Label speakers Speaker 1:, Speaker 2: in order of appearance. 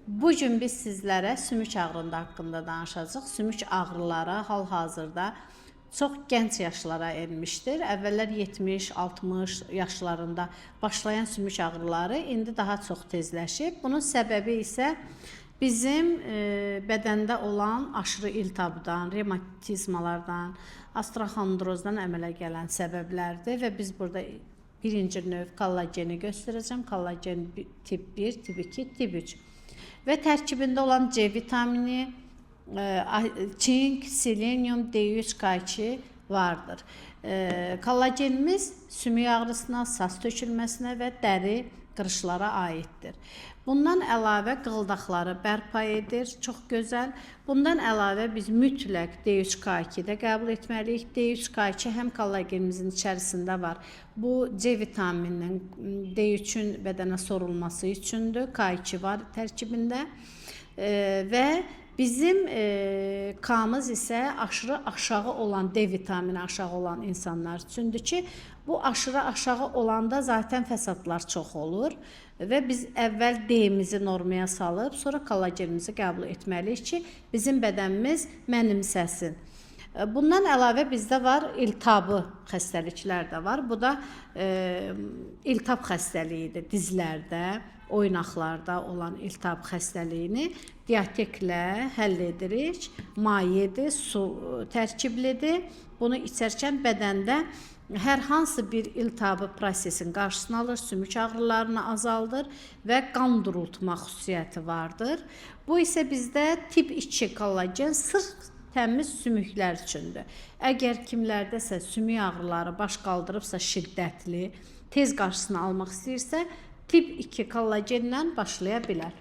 Speaker 1: Bu gün biz sizlərə sümük ağrında haqqında danışacağıq. Sümük ağrıları hal-hazırda çox gənc yaşlara enmişdir. Əvvəllər 70-60 yaşlarında başlayan sümük ağrıları indi daha çox tezləşib. Bunun səbəbi isə bizim bədəndə olan aşırı iltihabdan, revmatizmalardan, osteoxondrozdan əmələ gələn səbəblərdir və biz burada birinci növ kollageni göstərəcəm. Kollagen tip 1, tip 2, tip 3. Və tərkibində olan C vitamini, çink, selenium, D3, K2 vardır. Kollagenimiz sümük ağrısına, sas tökülməsinə və dəri qırışlara aiddir. Bundan əlavə qıldaqları bərpa edir, çox gözəl. Bundan əlavə biz mütləq D3K2 də qəbul etməliyik. D3K2 həm kollagenimizin içərisində var. Bu C vitamininin D3-ün bədənə sorulması üçündür. K2 var tərkibində və bizim K-mız isə aşırı aşağı olan, D vitamini aşağı olan insanlar üçündür ki, bu aşırı aşağı olanda zaten fəsadlar çox olur və biz əvvəl D-mizi normaya salıb, sonra kollagenimizi qəbul etməliyik ki, bizim bədənimiz mənimsəsin. Bundan əlavə bizdə var iltihabı xəstəliklər də var. Bu da iltihab xəstəliyidir. Dizlərdə, oynaqlarda olan iltihab xəstəliyini diateklə həll edirik. Mayedir, su tərkiblidir. Bunu içərkən bədəndə hər hansı bir iltihabı prosesin qarşısını alır, sümük ağrılarını azaldır və qan durultma xüsusiyyəti vardır. Bu isə bizdə tip 2 kollagen sırf təmiz sümüklər üçündür. Əgər kimlərdəsə sümük ağrıları baş qaldırıbsa şiddətli, tez qarşısını almaq istəyirsə, tip 2 kollagenlə başlaya bilər.